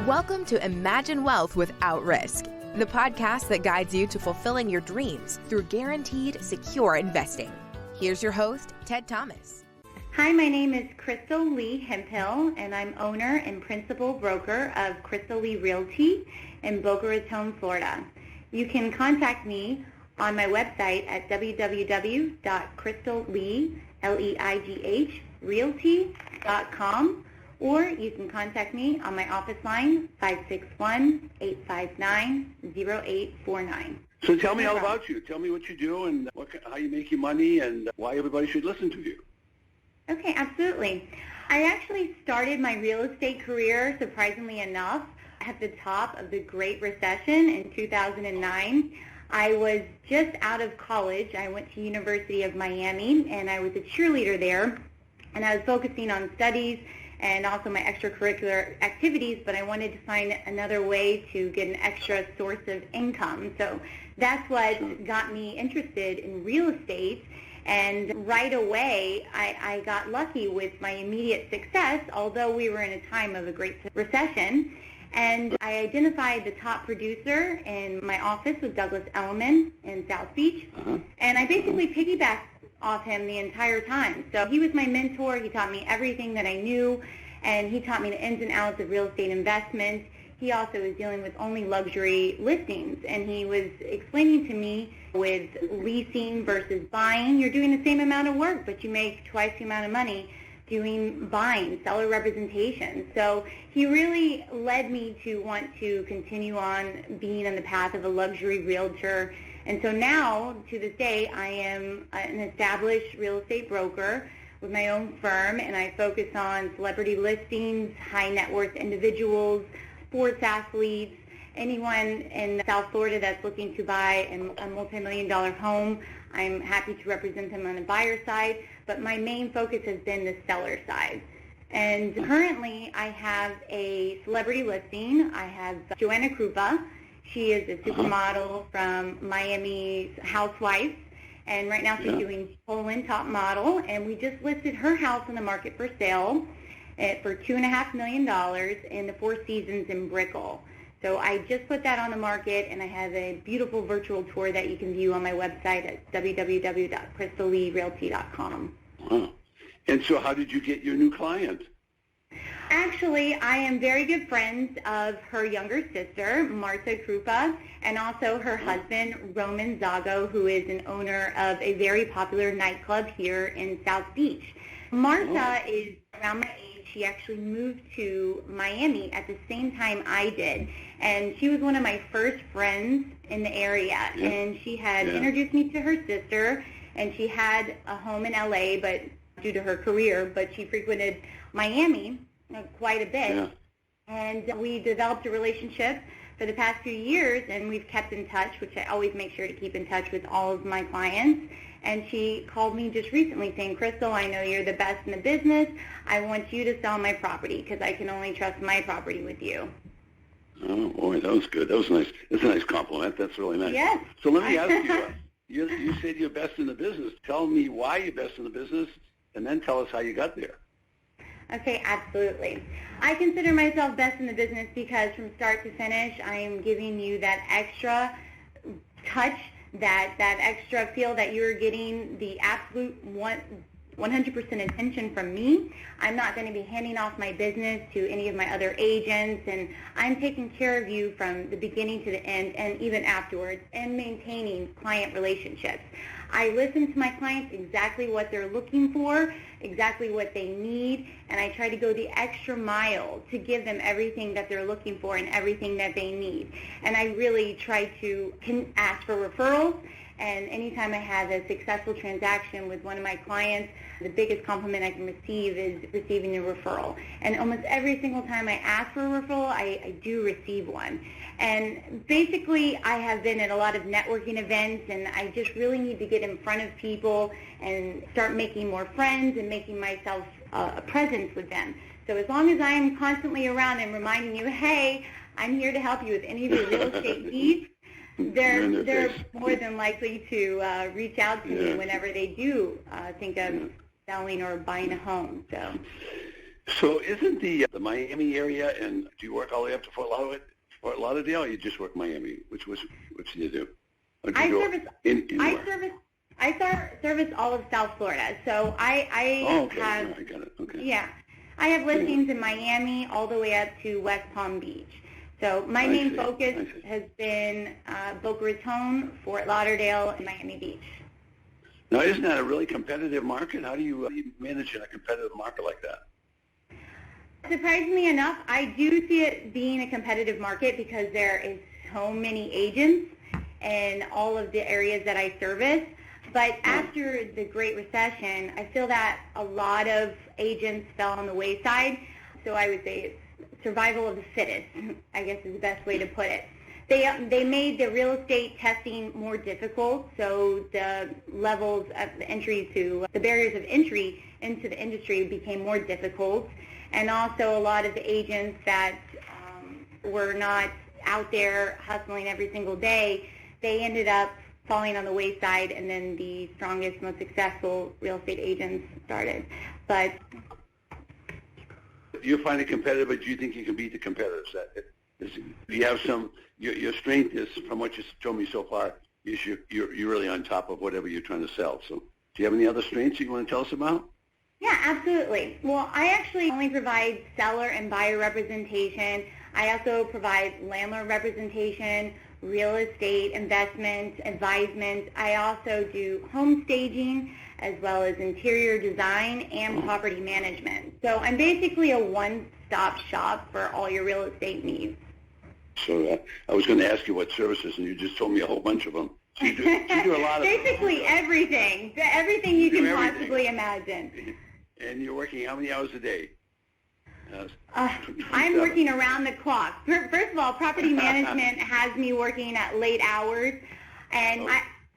Welcome to Imagine Wealth Without Risk, the podcast that guides you to fulfilling your dreams through guaranteed, secure investing. Here's your host, Ted Thomas. Hi, my name is Crystal Leigh Hemphill, and I'm owner and principal broker of Crystal Leigh Realty in Boca Raton, Florida. You can contact me on my website at www.crystalleigh.realty.com, or you can contact me on my office line, 561-859-0849. So tell me all about you. Tell me what you do and how you make your money and why everybody should listen to you. Okay, absolutely. I actually started my real estate career, surprisingly enough, at the top of the Great Recession in 2009. I was just out of college. I went to University of Miami, and I was a cheerleader there, and I was focusing on studies and also my extracurricular activities, but I wanted to find another way to get an extra source of income. So that's what got me interested in real estate. And right away, I got lucky with my immediate success, although we were in a time of a great recession. And I identified the top producer in my office with Douglas Elliman in South Beach. And I basically piggybacked off him the entire time. So he was my mentor. He taught me everything that I knew, and he taught me the ins and outs of real estate investment. He also was dealing with only luxury listings, and he was explaining to me with leasing versus buying, you're doing the same amount of work, but you make twice the amount of money doing buying, seller representation. So he really led me to want to continue on being on the path of a luxury realtor. And so now, to this day, I am an established real estate broker with my own firm, and I focus on celebrity listings, high net worth individuals, sports athletes, anyone in South Florida that's looking to buy a multi-million-dollar home. I'm happy to represent them on the buyer side, but my main focus has been the seller side. And currently, I have a celebrity listing. I have Joanna Krupa. She is a supermodel from Miami's Housewives, and right now she's doing Poland Top Model, and we just listed her house on the market for sale for $2.5 million in the Four Seasons in Brickell. So I just put that on the market, and I have a beautiful virtual tour that you can view on my website at www.crystalleigh.realty.com. Wow. And so how did you get your new client? Actually, I am very good friends of her younger sister, Marta Krupa, and also her husband, Roman Zago, who is an owner of a very popular nightclub here in South Beach. Marta is around my age. She actually moved to Miami at the same time I did, and she was one of my first friends in the area, and she had introduced me to her sister, and she had a home in LA, but due to her career, but she frequented Miami quite a bit, and we developed a relationship for the past few years, and we've kept in touch, which I always make sure to keep in touch with all of my clients. And she called me just recently saying, Crystal, I know you're the best in the business. I want you to sell my property because I can only trust my property with you. Oh, boy, that was good. That was nice. That's a nice compliment. That's really nice. Yes. So let me ask you, you said you're best in the business. Tell me why you're best in the business, and then tell us how you got there. Okay, absolutely. I consider myself best in the business because from start to finish, I am giving you that extra touch, that extra feel that you're getting the absolute 100% attention from me. I'm not going to be handing off my business to any of my other agents, and I'm taking care of you from the beginning to the end and even afterwards, and maintaining client relationships. I listen to my clients exactly what they're looking for, exactly what they need, and I try to go the extra mile to give them everything that they're looking for and everything that they need. And I really try to ask for referrals, and anytime I have a successful transaction with one of my clients, the biggest compliment I can receive is receiving a referral. And almost every single time I ask for a referral, I do receive one. And basically, I have been at a lot of networking events, and I just really need to get in front of people and start making more friends and making myself a presence with them. So as long as I'm constantly around and reminding you, hey, I'm here to help you with any of your real estate needs, they're more than likely to reach out to me whenever they do think of selling or buying a home. So isn't the Miami area, and do you work all the way up to Fort Lauderdale, or you just work Miami? Which do you do? Or do you I service all of South Florida. So I okay. have, I got it. Okay. yeah, I have listings in Miami all the way up to West Palm Beach. So my main focus has been Boca Raton, Fort Lauderdale, and Miami Beach. Now, isn't that a really competitive market? How do you manage in a competitive market like that? Surprisingly enough, I do see it being a competitive market because there is so many agents in all of the areas that I service. But after the Great Recession, I feel that a lot of agents fell on the wayside. So I would say it's survival of the fittest, I guess is the best way to put it. They made the real estate testing more difficult, so the levels of the entry to the barriers of entry into the industry became more difficult. And also a lot of the agents that were not out there hustling every single day, they ended up falling on the wayside, and then the strongest, most successful real estate agents started. But you find it competitive, but do you think you can beat the competitors? You have your strength is, from what you told me so far, is you're really on top of whatever you're trying to sell. So do you have any other strengths you want to tell us about? Yeah, absolutely. Well, I actually only provide seller and buyer representation. I also provide landlord representation, real estate, investment, advisement. I also do home staging as well as interior design and property management. So I'm basically a one-stop shop for all your real estate needs. So I was going to ask you what services, and you just told me a whole bunch of them. So you do a lot of basically everything you can possibly imagine. And you're working how many hours a day? I'm working around the clock. First of all, property management has me working at late hours, and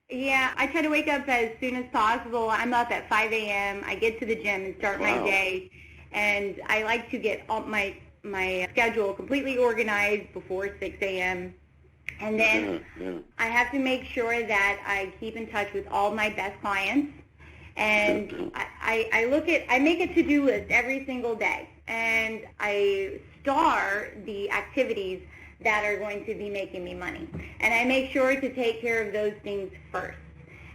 I try to wake up as soon as possible. I'm up at 5 a.m. I get to the gym and start my day, and I like to get all my schedule completely organized before 6 a.m. And then I have to make sure that I keep in touch with all my best clients. And I make a to-do list every single day, and I star the activities that are going to be making me money. And I make sure to take care of those things first.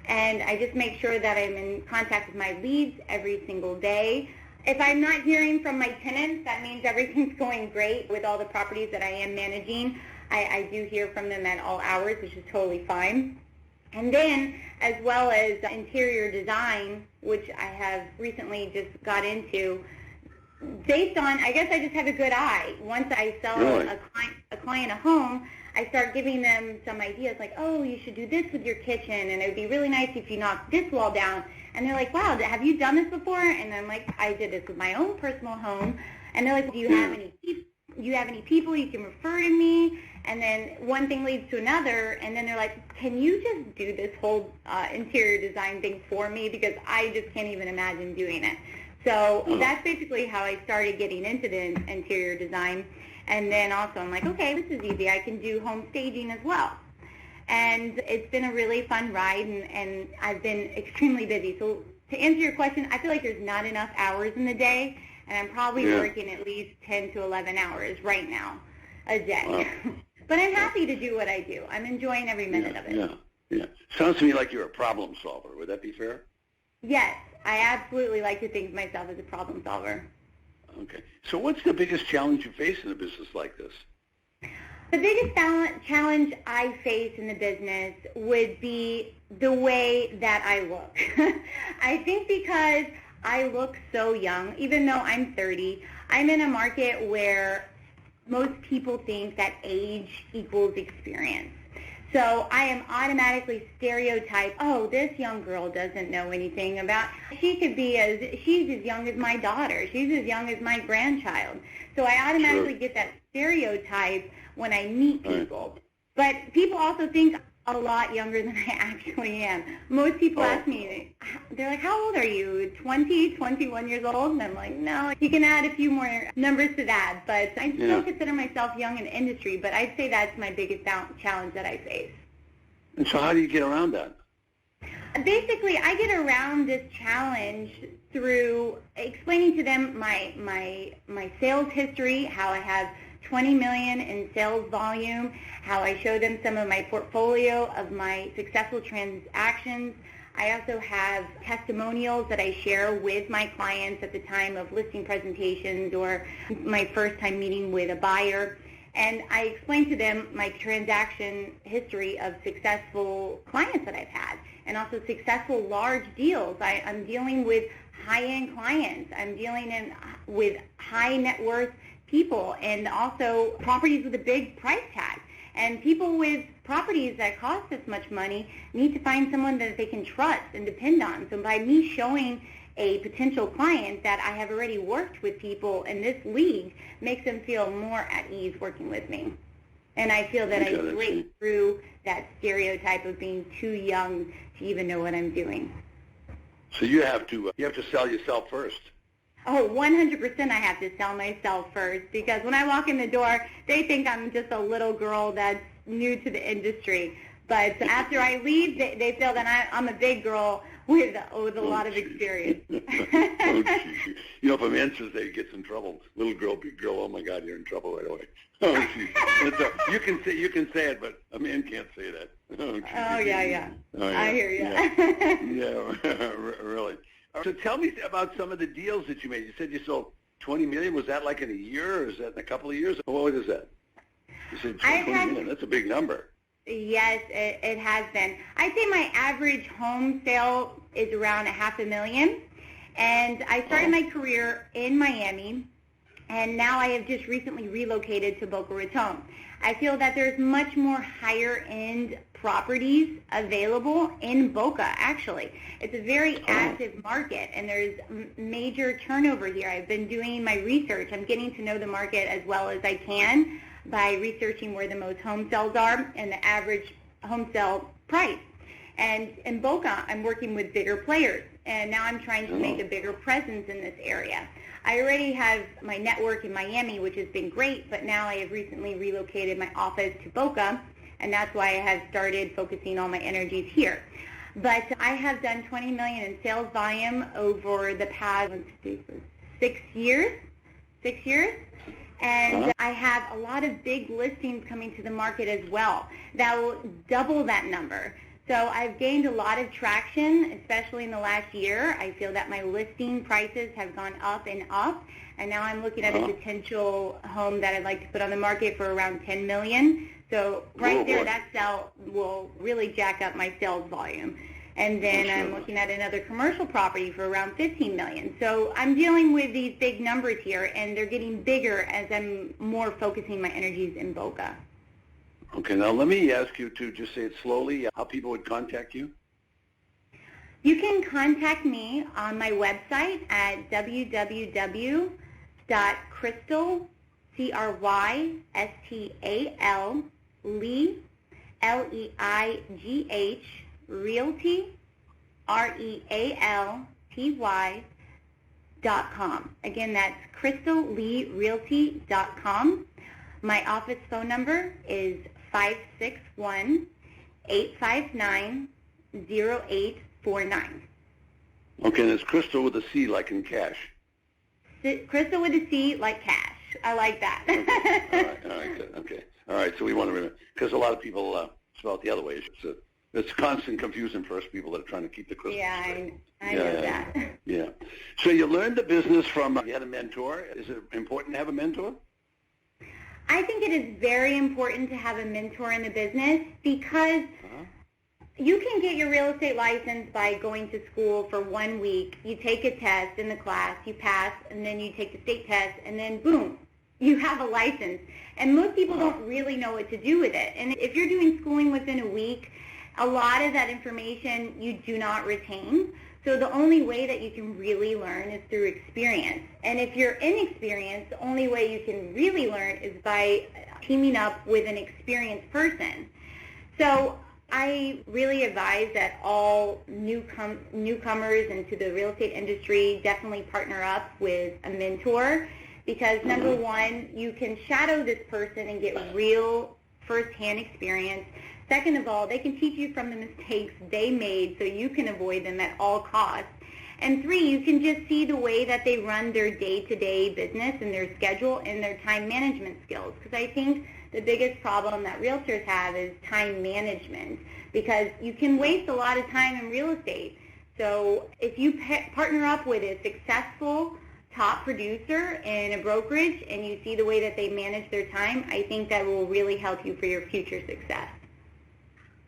And I just make sure that I'm in contact with my leads every single day. If I'm not hearing from my tenants, that means everything's going great with all the properties that I am managing. I do hear from them at all hours, which is totally fine. And then, as well as interior design, which I have recently just got into, based on, I guess I just have a good eye. Once I sell a client a home, I start giving them some ideas like, oh, you should do this with your kitchen, and it would be really nice if you knocked this wall down. And they're like, wow, have you done this before? And I'm like, I did this with my own personal home. And they're like, do you have any people you can refer to me? And then one thing leads to another, and then they're like, can you just do this whole interior design thing for me? Because I just can't even imagine doing it. So that's basically how I started getting into the interior design. And then also I'm like, okay, this is easy. I can do home staging as well. And it's been a really fun ride, and I've been extremely busy. So to answer your question, I feel like there's not enough hours in the day, and I'm probably working at least 10 to 11 hours right now a day. Wow. But I'm happy to do what I do. I'm enjoying every minute of it. Yeah. Sounds to me like you're a problem solver. Would that be fair? Yes, I absolutely like to think of myself as a problem solver. Okay. So what's the biggest challenge you face in a business like this? The biggest challenge I face in the business would be the way that I look. I think because I look so young, even though I'm 30, I'm in a market where most people think that age equals experience. So I am automatically stereotyped, oh, this young girl doesn't know anything about, she's as young as my daughter, she's as young as my grandchild. So I automatically get that stereotype when I meet people. But people also think a lot younger than I actually am. Most people ask me, they're like, how old are you, 20, 21 years old? And I'm like, no, you can add a few more numbers to that. But I still consider myself young in the industry, but I'd say that's my biggest challenge that I face. And so how do you get around that? Basically, I get around this challenge through explaining to them my sales history, how I have 20 million in sales volume, how I show them some of my portfolio of my successful transactions. I also have testimonials that I share with my clients at the time of listing presentations or my first time meeting with a buyer. And I explain to them my transaction history of successful clients that I've had and also successful large deals. I'm dealing with high-end clients. I'm dealing with high net worth people and also properties with a big price tag. And people with properties that cost this much money need to find someone that they can trust and depend on. So by me showing a potential client that I have already worked with people in this league makes them feel more at ease working with me. And I feel that I break through that stereotype of being too young to even know what I'm doing. So you have to sell yourself first. Oh, 100% I have to sell myself first, because when I walk in the door, they think I'm just a little girl that's new to the industry. But after I leave, they feel that I'm a big girl with a lot of experience. Oh, geez. You know, if a man says they gets in trouble, little girl, big girl, oh my God, you're in trouble right away. Oh, geez. You can say it, but a man can't say that. Oh, yeah. Oh, yeah. I hear you. Yeah, really. So tell me about some of the deals that you made. You said you sold 20 million. Was that like in a year, or is that in a couple of years? What is that? You said 20 million. That's a big number. Yes, it has been. I'd say my average home sale is around $500,000. And I started my career in Miami, and now I have just recently relocated to Boca Raton. I feel that there's much more higher-end properties available in Boca, actually. It's a very active market, and there's major turnover here. I've been doing my research. I'm getting to know the market as well as I can by researching where the most home sales are and the average home sale price. And in Boca, I'm working with bigger players, and now I'm trying to make a bigger presence in this area. I already have my network in Miami, which has been great, but now I have recently relocated my office to Boca, and that's why I have started focusing all my energies here. But I have done $20 million in sales volume over the past 6 years. And I have a lot of big listings coming to the market as well that will double that number. So I've gained a lot of traction, especially in the last year. I feel that my listing prices have gone up and up, and now I'm looking at a potential home that I'd like to put on the market for around $10 million. So that sale will really jack up my sales volume. And then I'm looking at another commercial property for around $15 million. So I'm dealing with these big numbers here, and they're getting bigger as I'm more focusing my energies in Boca. Okay, now let me ask you to just say it slowly, how people would contact you. You can contact me on my website at www.crystal, C-R-Y-S-T-A-L, Leigh, L-E-I-G-H, Realty, REALTY.com. Again, that's crystalleighrealty.com. My office phone number is 561-859-0849. Okay, and it's Crystal with a C, like in cash. Crystal with a C, like cash. I like that. All right, good. Okay. All right, so we want to remember, because a lot of people spell it the other way. It's constant confusion for us people that are trying to keep the crystal straight. I know that. Yeah. So you learned the business from, you had a mentor. Is it important to have a mentor? I think it is very important to have a mentor in the business because you can get your real estate license by going to school for 1 week. You take a test in the class, you pass, and then you take the state test, and then boom, you have a license. And most people don't really know what to do with it. And if you're doing schooling within a week, a lot of that information you do not retain. So the only way that you can really learn is through experience. And if you're inexperienced, the only way you can really learn is by teaming up with an experienced person. So I really advise that all newcomers into the real estate industry definitely partner up with a mentor because, number one, you can shadow this person and get real firsthand experience. Second of all, they can teach you from the mistakes they made so you can avoid them at all costs. And 3, you can just see the way that they run their day-to-day business and their schedule and their time management skills. Because I think the biggest problem that realtors have is time management, because you can waste a lot of time in real estate. So if you partner up with a successful top producer in a brokerage and you see the way that they manage their time, I think that will really help you for your future success.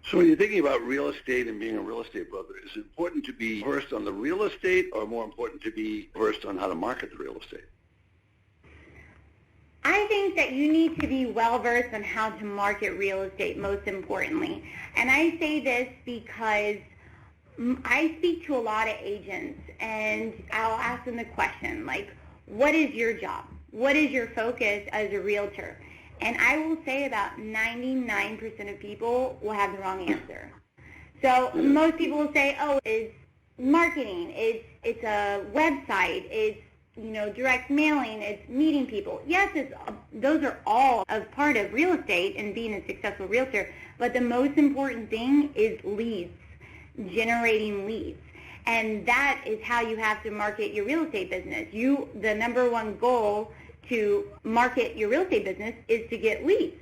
So when you're thinking about real estate and being a real estate broker, is it important to be versed on the real estate or more important to be versed on how to market the real estate? I think that you need to be well-versed on how to market real estate, most importantly. And I say this because I speak to a lot of agents, and I'll ask them the question, like, what is your job? What is your focus as a realtor? And I will say about 99% of people will have the wrong answer. So most people will say, oh, it's marketing, it's a website, it's direct mailing, it's meeting people. Yes, those are all a part of real estate and being a successful realtor, but the most important thing is leads, generating leads. And that is how you have to market your real estate business. The number one goal to market your real estate business is to get leads.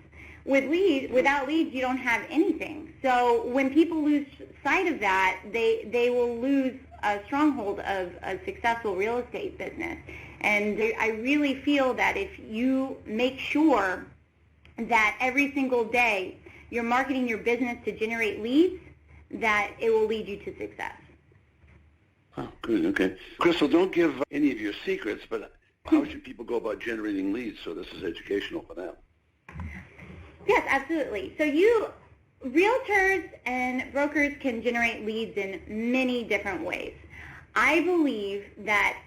Without leads, you don't have anything. So when people lose sight of that, they will lose a stronghold of a successful real estate business. And I really feel that if you make sure that every single day you're marketing your business to generate leads, that it will lead you to success. Oh, good. Okay. Crystal, don't give any of your secrets, but how should people go about generating leads so this is educational for them? Yes, absolutely. So realtors and brokers can generate leads in many different ways. I believe that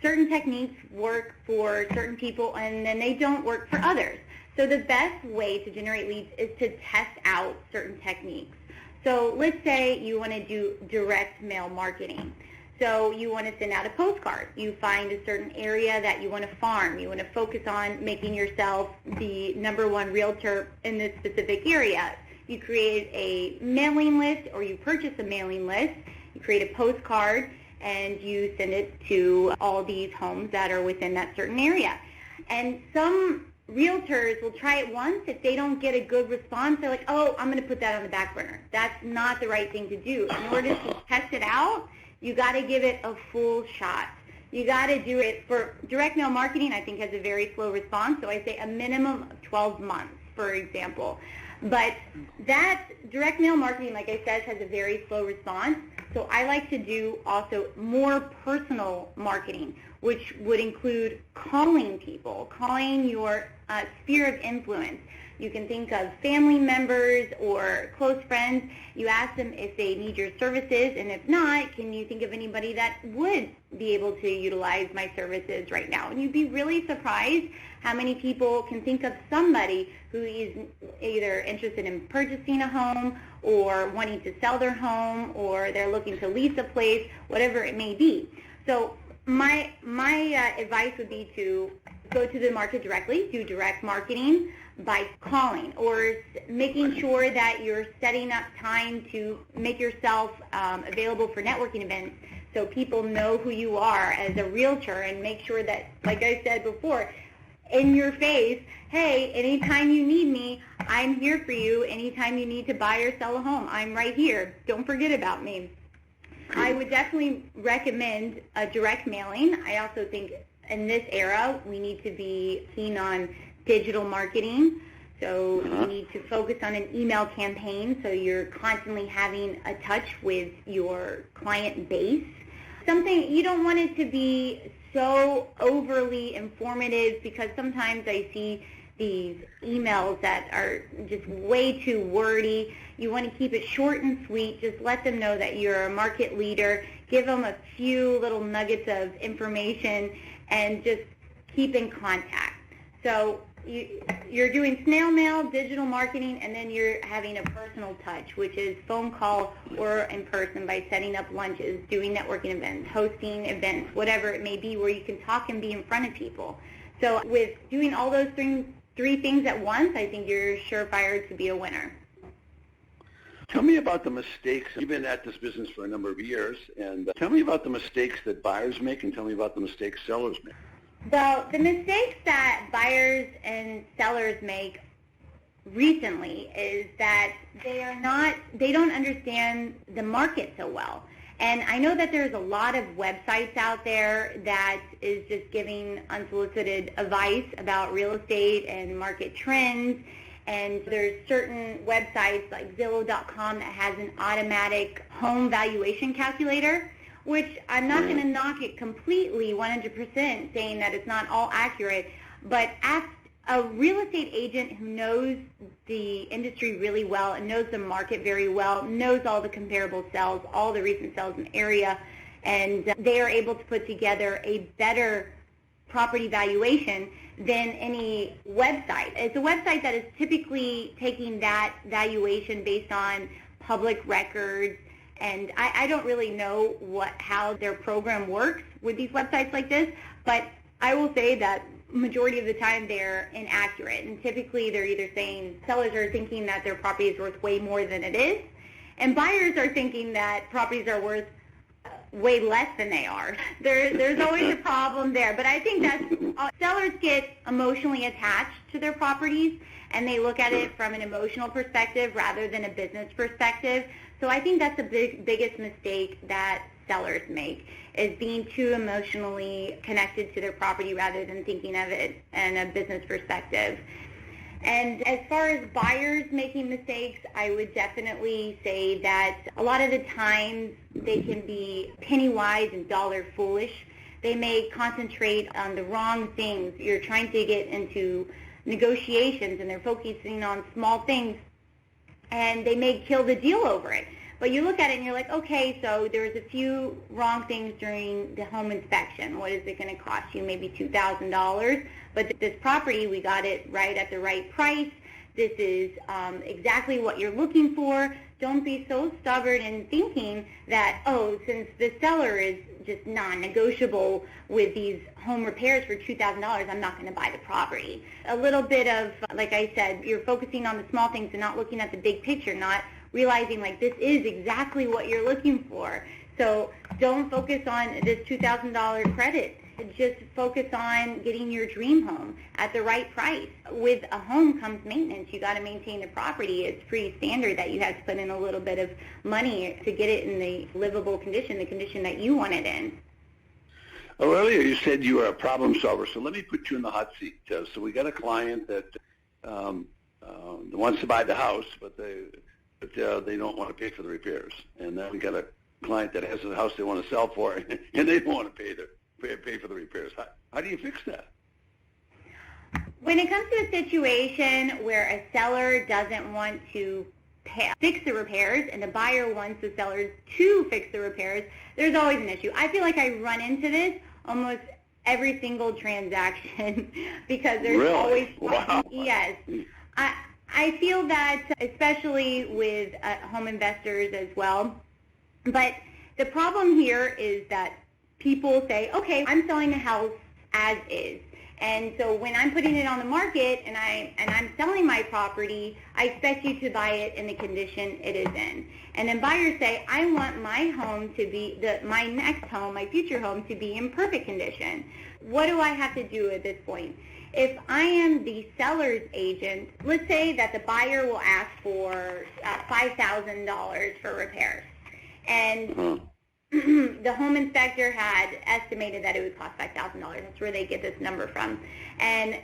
certain techniques work for certain people and then they don't work for others. So the best way to generate leads is to test out certain techniques. So let's say you want to do direct mail marketing. So you want to send out a postcard. You find a certain area that you want to farm. You want to focus on making yourself the number one realtor in this specific area. You create a mailing list or you purchase a mailing list. You create a postcard and you send it to all these homes that are within that certain area. And some realtors will try it once. If they don't get a good response, they're like, oh, I'm going to put that on the back burner. That's not the right thing to do. In order to test it out, you got to give it a full shot. You got to do it for direct mail marketing. I think has a very slow response, so I say a minimum of 12 months, for example. But that direct mail marketing, like I said, has a very slow response. So I like to do also more personal marketing, which would include calling people, calling your sphere of influence. You can think of family members or close friends. You ask them if they need your services, and if not, can you think of anybody that would be able to utilize my services right now? And you'd be really surprised how many people can think of somebody who is either interested in purchasing a home or wanting to sell their home or they're looking to lease a place, whatever it may be. So my advice would be to go to the market directly, do direct marketing by calling or making sure that you're setting up time to make yourself available for networking events so people know who you are as a realtor, and make sure that, like I said before, in your face, hey, anytime you need me, I'm here for you. Anytime you need to buy or sell a home, I'm right here. Don't forget about me. I would definitely recommend a direct mailing. I also think in this era, we need to be keen on digital marketing. So you need to focus on an email campaign so you're constantly having a touch with your client base. You don't want it to be so overly informative, because sometimes I see these emails that are just way too wordy. You want to keep it short and sweet. Just let them know that you're a market leader. Give them a few little nuggets of information and just keep in contact. So you're doing snail mail, digital marketing, and then you're having a personal touch, which is phone call or in person by setting up lunches, doing networking events, hosting events, whatever it may be, where you can talk and be in front of people. So with doing all those three things at once, I think you're surefire to be a winner. Tell me about the mistakes. You've been at this business for a number of years, and tell me about the mistakes that buyers make, and tell me about the mistakes sellers make. Well, the mistakes that buyers and sellers make recently is that they don't understand the market so well. And I know that there's a lot of websites out there that is just giving unsolicited advice about real estate and market trends. And there's certain websites like Zillow.com that has an automatic home valuation calculator, which I'm not going to knock it completely 100% saying that it's not all accurate, but ask a real estate agent who knows the industry really well and knows the market very well, knows all the comparable sales, all the recent sales in the area, and they are able to put together a better property valuation than any website. It's a website that is typically taking that valuation based on public records, and I don't really know how their program works with these websites like this, but I will say that majority of the time they're inaccurate, and typically they're either saying sellers are thinking that their property is worth way more than it is, and buyers are thinking that properties are worth way less than they are. There's always a problem there, but I think that sellers get emotionally attached to their properties, and they look at it from an emotional perspective rather than a business perspective. So I think that's the biggest mistake that sellers make, is being too emotionally connected to their property rather than thinking of it in a business perspective. And as far as buyers making mistakes, I would definitely say that a lot of the times they can be penny wise and dollar foolish. They may concentrate on the wrong things. You're trying to get into negotiations and they're focusing on small things, and they may kill the deal over it. But you look at it and you're like, okay, so there's a few wrong things during the home inspection. What is it going to cost you? Maybe $2,000. But this property, we got it right at the right price. This is exactly what you're looking for. Don't be so stubborn in thinking that, oh, since the seller is just non-negotiable with these home repairs for $2,000, I'm not going to buy the property. A little bit of, like I said, you're focusing on the small things and not looking at the big picture, not realizing like this is exactly what you're looking for. So don't focus on this $2,000 credit. Just focus on getting your dream home at the right price. With a home comes maintenance. You got to maintain the property. It's pretty standard that you have to put in a little bit of money to get it in the livable condition, the condition that you want it in. Well, earlier you said you were a problem solver, so let me put you in the hot seat. So we got a client that wants to buy the house, but they don't want to pay for the repairs. And then we got a client that has a house they want to sell for, and they don't want to pay for the repairs. How do you fix that? When it comes to a situation where a seller doesn't want to fix the repairs and the buyer wants the seller to fix the repairs, there's always an issue. I feel like I run into this almost every single transaction because there's always yes. I feel that especially with home investors as well. But the problem here is that people say, okay, I'm selling the house as is. And so when I'm putting it on the market and I'm selling my property, I expect you to buy it in the condition it is in. And then buyers say, I want my home to be, my next home, my future home, to be in perfect condition. What do I have to do at this point? If I am the seller's agent, let's say that the buyer will ask for $5,000 for repairs. And the home inspector had estimated that it would cost $5,000. That's where they get this number from. And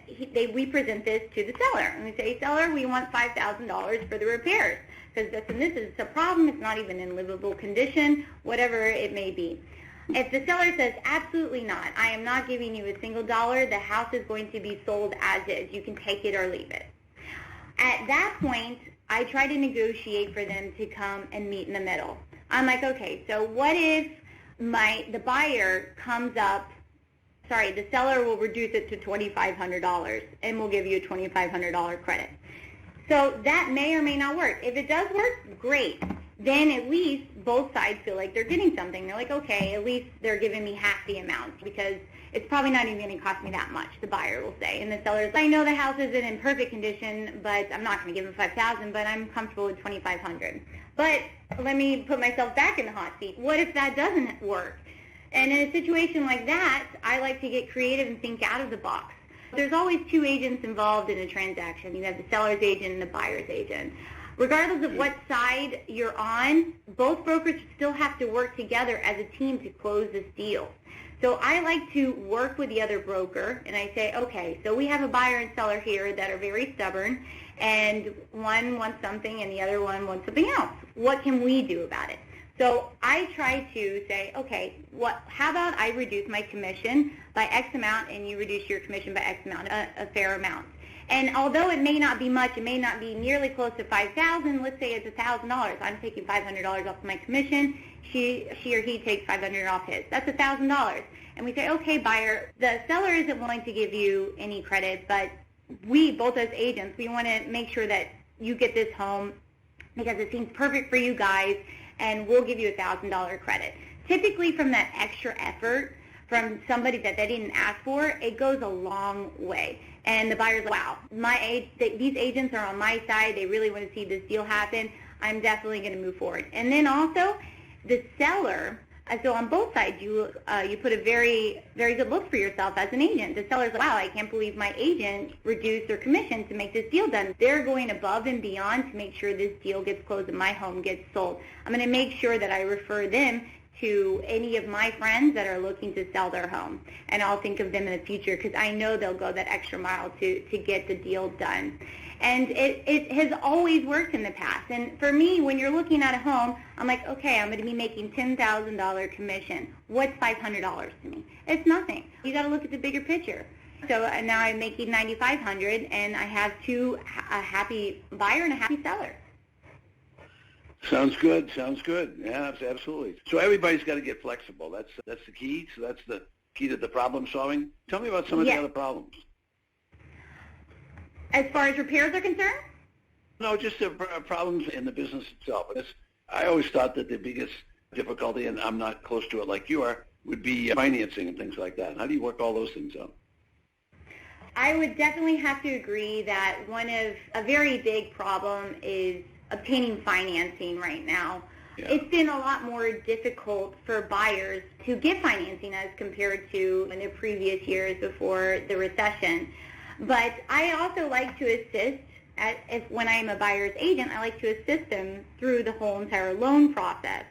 we present this to the seller. And we say, seller, we want $5,000 for the repairs because this and this is a problem. It's not even in livable condition, whatever it may be. If the seller says, absolutely not, I am not giving you a single dollar, the house is going to be sold as is. You can take it or leave it. At that point, I try to negotiate for them to come and meet in the middle. I'm like, okay, so what if the buyer comes up, the seller will reduce it to $2,500 and we'll give you a $2,500 credit. So that may or may not work. If it does work, great. Then at least both sides feel like they're getting something. They're like, okay, at least they're giving me half the amount because it's probably not even going to cost me that much, the buyer will say. And the seller's, I know the house isn't in perfect condition, but I'm not going to give them $5,000, but I'm comfortable with $2,500. But let me put myself back in the hot seat. What if that doesn't work? And in a situation like that, I like to get creative and think out of the box. There's always two agents involved in a transaction. You have the seller's agent and the buyer's agent. Regardless of what side you're on, both brokers still have to work together as a team to close this deal. So I like to work with the other broker, and I say, okay, so we have a buyer and seller here that are very stubborn, and one wants something and the other one wants something else. What can we do about it? So I try to say, okay, how about I reduce my commission by X amount and you reduce your commission by X amount, a fair amount. And although it may not be much, it may not be nearly close to $5,000, let's say it's $1,000. I'm taking $500 off my commission. She or he takes $500 off his. That's $1,000. And we say, okay, buyer, the seller isn't willing to give you any credit, but we, both as agents, we want to make sure that you get this home because it seems perfect for you guys, and we'll give you $1,000 credit. Typically from that extra effort from somebody that they didn't ask for, it goes a long way. And the buyer's like, wow, these agents are on my side. They really want to see this deal happen. I'm definitely going to move forward. And then also the seller, so on both sides, you put a very, very good look for yourself as an agent. The seller's like, wow, I can't believe my agent reduced their commission to make this deal done. They're going above and beyond to make sure this deal gets closed and my home gets sold. I'm going to make sure that I refer them to any of my friends that are looking to sell their home. And I'll think of them in the future because I know they'll go that extra mile to get the deal done. And it has always worked in the past. And for me, when you're looking at a home, I'm like, okay, I'm going to be making $10,000 commission. What's $500 to me? It's nothing. You got to look at the bigger picture. So now I'm making $9,500, and I have a happy buyer and a happy seller. Sounds good. Sounds good. Yeah, absolutely. So everybody's got to get flexible. That's the key. So that's the key to the problem solving. Tell me about some of the other problems. As far as repairs are concerned? No, just the problems in the business itself. I always thought that the biggest difficulty, and I'm not close to it like you are, would be financing and things like that. How do you work all those things out? I would definitely have to agree that a very big problem is obtaining financing right now. Yeah. It's been a lot more difficult for buyers to get financing as compared to in the previous years before the recession. But I also like to assist, when I'm a buyer's agent, I like to assist them through the whole entire loan process.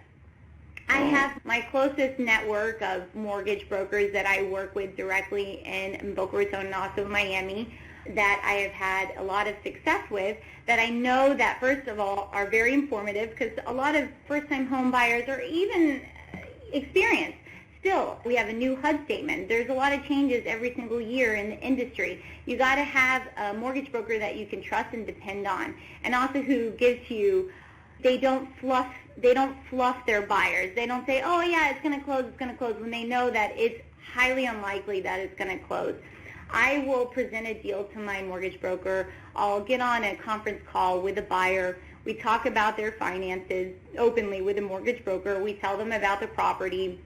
I have my closest network of mortgage brokers that I work with directly in Boca Raton and also Miami that I have had a lot of success with, that I know that, first of all, are very informative, because a lot of first-time home buyers or even experienced. Still, we have a new HUD statement. There's a lot of changes every single year in the industry. You got to have a mortgage broker that you can trust and depend on, and also who gives you, they don't fluff their buyers. They don't say, oh yeah, it's going to close, when they know that it's highly unlikely that it's going to close. I will present a deal to my mortgage broker. I'll get on a conference call with the buyer. We talk about their finances openly with the mortgage broker. We tell them about the property,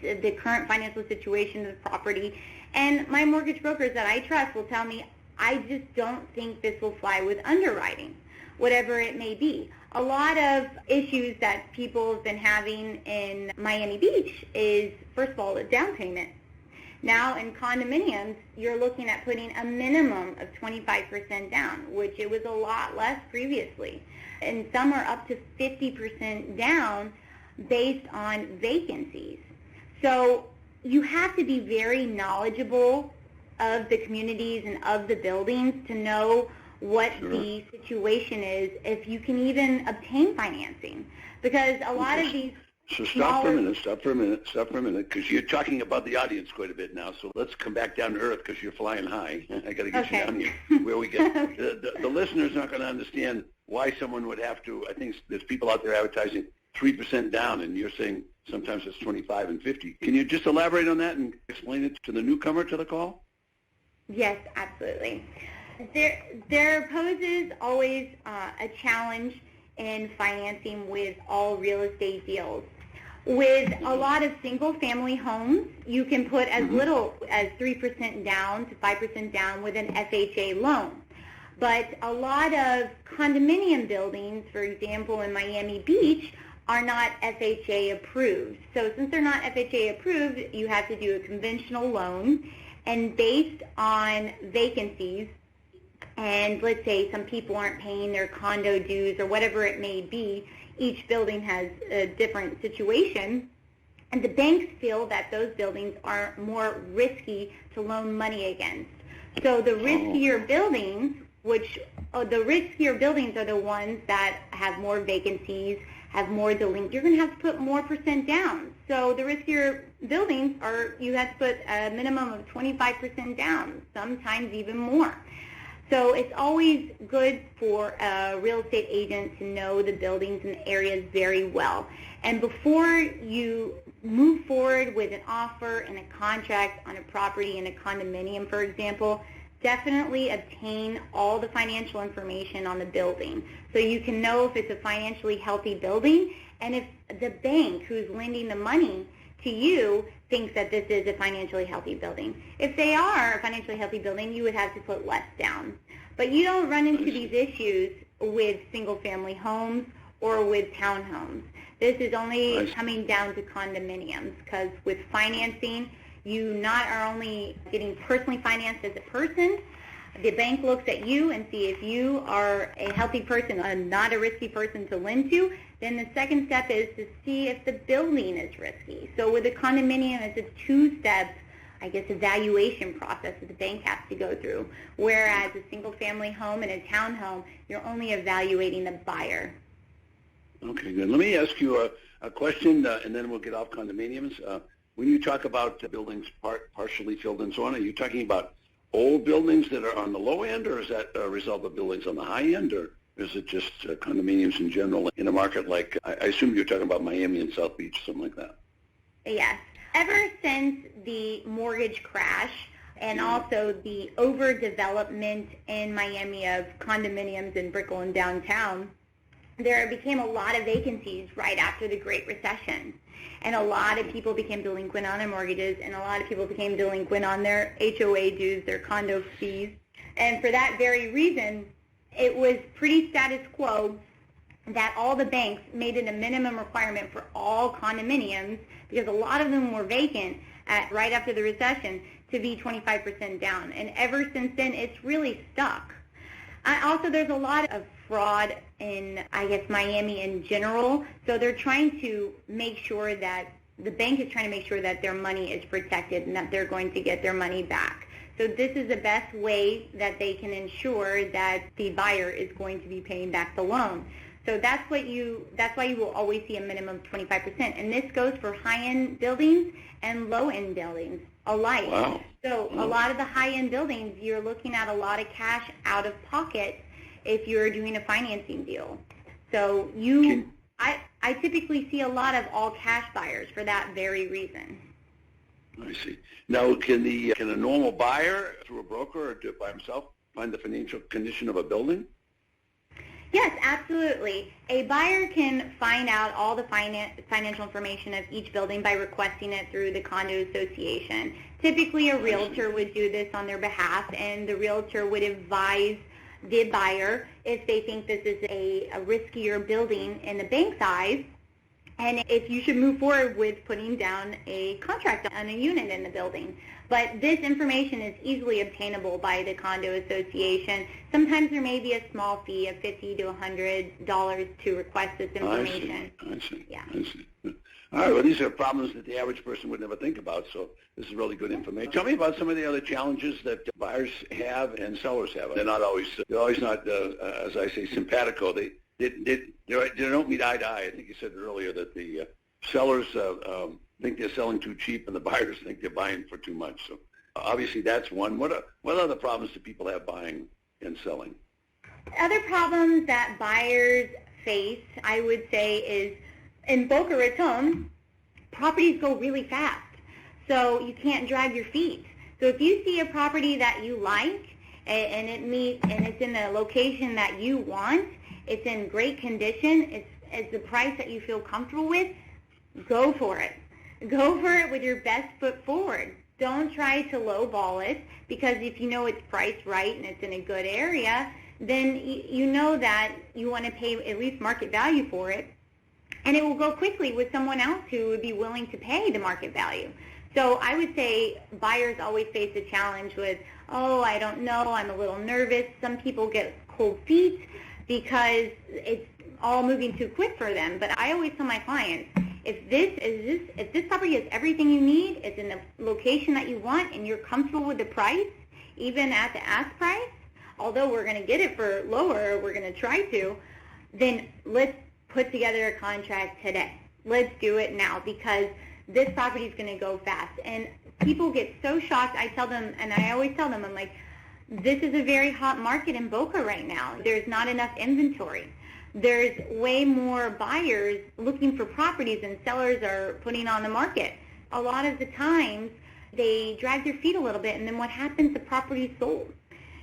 the current financial situation of the property. And my mortgage brokers that I trust will tell me, I just don't think this will fly with underwriting, whatever it may be. A lot of issues that people have been having in Miami Beach is, first of all, a down payment. Now in condominiums, you're looking at putting a minimum of 25% down, which it was a lot less previously. And some are up to 50% down based on vacancies. So you have to be very knowledgeable of the communities and of the buildings to know what the situation is, if you can even obtain financing. Because a lot of these... So stop for a minute, because you're talking about the audience quite a bit now. So let's come back down to earth, because you're flying high. I got to get you down here, where we get the listener's not going to understand why someone would have to. I think there's people out there advertising 3% down, and you're saying sometimes it's 25 and 50. Can you just elaborate on that and explain it to the newcomer to the call? Yes, absolutely. There poses always a challenge in financing with all real estate deals. With a lot of single-family homes, you can put as little as 3% down to 5% down with an FHA loan. But a lot of condominium buildings, for example, in Miami Beach, are not FHA approved. So since they're not FHA approved, you have to do a conventional loan, and based on vacancies, and let's say some people aren't paying their condo dues or whatever it may be, each building has a different situation, and the banks feel that those buildings are more risky to loan money against. So the riskier buildings, the riskier buildings are the ones that have more vacancies, have more delinquent. You're going to have to put more % down. So the riskier buildings you have to put a minimum of 25% down, sometimes even more. So it's always good for a real estate agent to know the buildings and the areas very well. And before you move forward with an offer and a contract on a property in a condominium, for example, definitely obtain all the financial information on the building so you can know if it's a financially healthy building and if the bank who's lending the money to you thinks that this is a financially healthy building. If they are a financially healthy building, you would have to put less down. But you don't run into these issues with single-family homes or with townhomes. This is only coming down to condominiums because with financing, you not are only getting personally financed as a person, the bank looks at you and see if you are a healthy person and not a risky person to lend to. Then the second step is to see if the building is risky. So with a condominium, it's a two-step, evaluation process that the bank has to go through. Whereas a single-family home and a townhome, you're only evaluating the buyer. Okay, good. Let me ask you a question, and then we'll get off condominiums. When you talk about buildings partially filled and so on, are you talking about old buildings that are on the low end, or is that a result of buildings on the high end, or is it just condominiums in general in a market like, I assume you're talking about Miami and South Beach, something like that? Yes. Ever since the mortgage crash and also the overdevelopment in Miami of condominiums in Brickell and downtown, there became a lot of vacancies right after the Great Recession. And a lot of people became delinquent on their mortgages, and a lot of people became delinquent on their HOA dues, their condo fees. And for that very reason, it was pretty status quo that all the banks made it a minimum requirement for all condominiums, because a lot of them were vacant right after the recession, to be 25% down. And ever since then, it's really stuck. Also, there's a lot of fraud in, Miami in general. So they're trying to make sure that the bank is trying to make sure that their money is protected and that they're going to get their money back. So this is the best way that they can ensure that the buyer is going to be paying back the loan. So that's why you will always see a minimum of 25%. And this goes for high-end buildings and low-end buildings alike. Wow. So a lot of the high-end buildings, you're looking at a lot of cash out of pocket if you're doing a financing deal. So I typically see a lot of all-cash buyers for that very reason. I see. Now, can a normal buyer, through a broker or do it by himself, find the financial condition of a building? Yes, absolutely. A buyer can find out all the financial information of each building by requesting it through the condo association. Typically, a realtor would do this on their behalf, and the realtor would advise the buyer if they think this is a riskier building in the bank's eyes, and if you should move forward with putting down a contract on a unit in the building. But this information is easily obtainable by the condo association. Sometimes there may be a small fee of $50 to $100 to request this information. I see. Yeah. I see. All right, well, these are problems that the average person would never think about, so this is really good information. Tell me about some of the other challenges that buyers have and sellers have. They're always not, as I say, simpatico. They don't meet eye to eye. I think you said earlier that the sellers think they're selling too cheap and the buyers think they're buying for too much. So obviously that's one. What other problems do people have buying and selling? Other problems that buyers face, I would say, is in Boca Raton, properties go really fast. So you can't drag your feet. So if you see a property that you like and it's in the location that you want, it's in great condition, it's the price that you feel comfortable with, go for it. Go for it with your best foot forward. Don't try to lowball it, because if you know it's priced right and it's in a good area, then you know that you want to pay at least market value for it, and it will go quickly with someone else who would be willing to pay the market value. So I would say buyers always face a challenge with, oh, I don't know, I'm a little nervous. Some people get cold feet because it's all moving too quick for them. But I always tell my clients, if this property has everything you need, it's in the location that you want, and you're comfortable with the price, even at the ask price, although we're going to get it for lower, we're going to try to, then let's put together a contract today. Let's do it now, because this property is going to go fast. And people get so shocked. I tell them, and I always tell them, I'm like, this is a very hot market in Boca right now. There's not enough inventory. There's way more buyers looking for properties than sellers are putting on the market. A lot of the times, they drag their feet a little bit, and then what happens, the property is sold.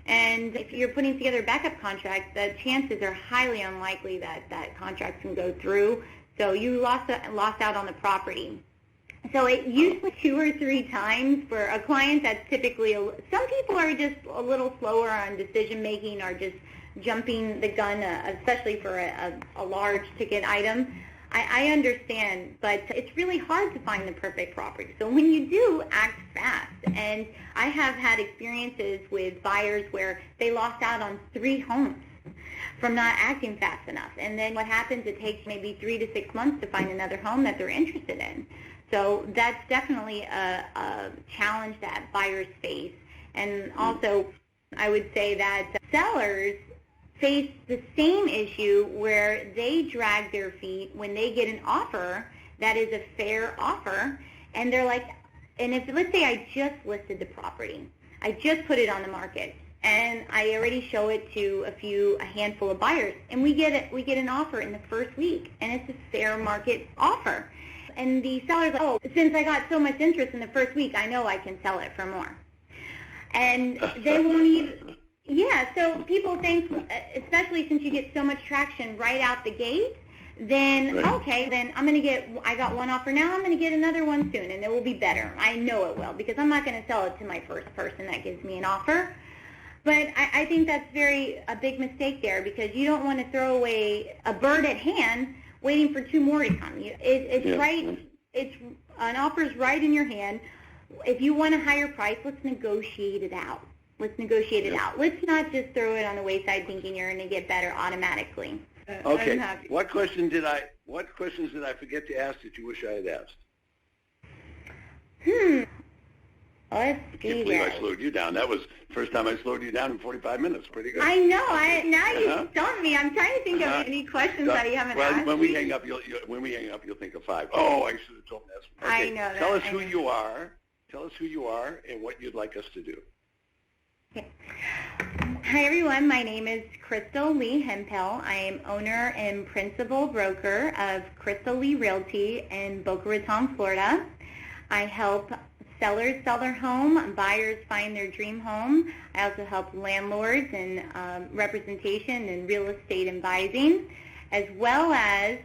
And if you're putting together a backup contract, the chances are highly unlikely that that contract can go through. So you lost out on the property. So it usually 2 or 3 times for a client that's typically, some people are just a little slower on decision making, or just jumping the gun, especially for a large ticket item. I understand, but it's really hard to find the perfect property. So when you do, act fast. And I have had experiences with buyers where they lost out on 3 homes from not acting fast enough. And then what happens, it takes maybe 3 to 6 months to find another home that they're interested in. So that's definitely a challenge that buyers face. And also, I would say that sellers face the same issue where they drag their feet when they get an offer that is a fair offer, and they're like, and if, let's say I just listed the property, I just put it on the market, and I already show it to a handful of buyers, and we get an offer in the first week, and it's a fair market offer. And the seller's like, oh, since I got so much interest in the first week, I know I can sell it for more. And they won't even, yeah, so people think, especially since you get so much traction right out the gate, then, okay, then I got one offer now, I'm going to get another one soon, and it will be better. I know it will, because I'm not going to sell it to my first person that gives me an offer. But I think that's a big mistake there, because you don't want to throw away a bird at hand waiting for 2 more to come. It's right. It's an offer's right in your hand. If you want a higher price, let's negotiate it out. Let's negotiate it out. Let's not just throw it on the wayside thinking you're going to get better automatically. Okay. What questions did I forget to ask that you wish I had asked? Let's I can't believe I slowed you down. That was the first time I slowed you down in 45 minutes. Pretty good. I know. Now you stumped me. I'm trying to think of any questions that you haven't asked. When we hang up, you'll think of 5. Oh, I should have told that. Okay. I know that. Tell us who you are. Tell us who you are and what you'd like us to do. Okay. Hi, everyone. My name is Crystal Leigh Hempel. I am owner and principal broker of Crystal Leigh Realty in Boca Raton, Florida. I help sellers sell their home, buyers find their dream home. I also help landlords in representation and real estate advising, as well as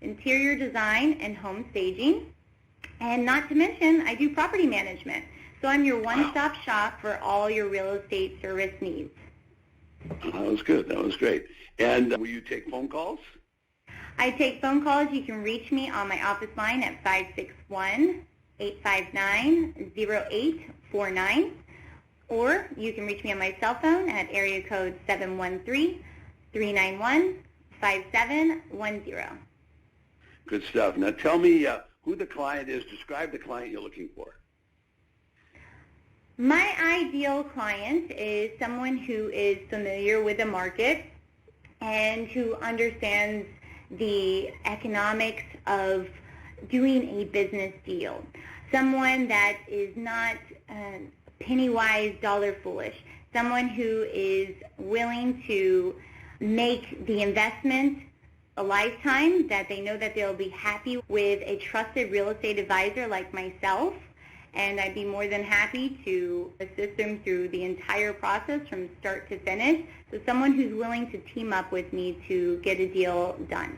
interior design and home staging. And not to mention, I do property management. So I'm your one-stop shop for all your real estate service needs. That was good. That was great. And will you take phone calls? I take phone calls. You can reach me on my office line at 561-859-0849. Or you can reach me on my cell phone at area code 713-391-5710. Good stuff. Now tell me who the client is. Describe the client you're looking for. My ideal client is someone who is familiar with the market and who understands the economics of doing a business deal. Someone that is not penny wise, dollar foolish. Someone who is willing to make the investment a lifetime, that they know that they'll be happy with a trusted real estate advisor like myself. And I'd be more than happy to assist them through the entire process from start to finish. So someone who's willing to team up with me to get a deal done.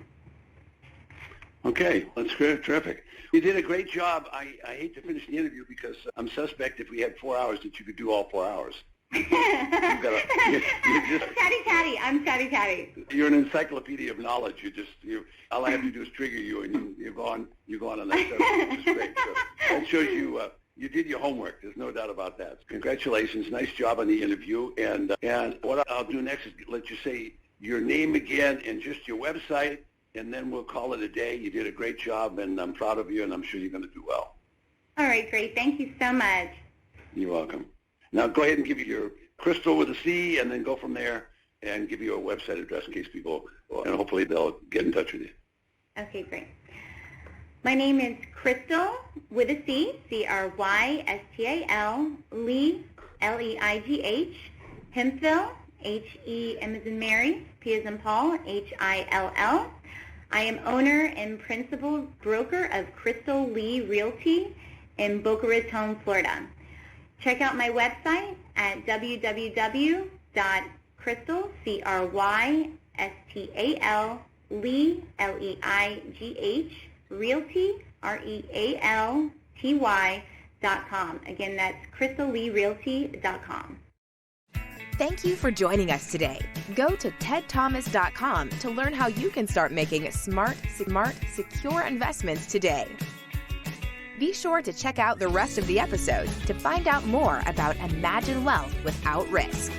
Okay, that's great, terrific. You did a great job. I hate to finish the interview because I'm suspect if we had 4 hours that you could do all 4 hours. You're just, I'm chatty. You're an encyclopedia of knowledge. All I have to do is trigger you, and you're gone on that subject, which is great. So that shows you did your homework. There's no doubt about that. Congratulations. Nice job on the interview. And what I'll do next is let you say your name again and just your website, and then we'll call it a day. You did a great job, and I'm proud of you, and I'm sure you're going to do well. All right, great. Thank you so much. You're welcome. Now go ahead and give you your Crystal with a C, and then go from there and give you a website address in case people, and hopefully they'll get in touch with you. Okay, great. My name is Crystal with a C, Crystal, Leigh, Leigh, Hemphill, HEM as in Mary, P as in Paul, HILL. I am owner and principal broker of Crystal Leigh Realty in Boca Raton, Florida. Check out my website at www.crystal, CRYSTAL, Leigh, LEIGH, Realty, REALTY.com. Again, that's crystalleighrealty.com. Thank you for joining us today. Go to tedthomas.com to learn how you can start making smart, secure investments today. Be sure to check out the rest of the episode to find out more about Imagine Wealth without risk.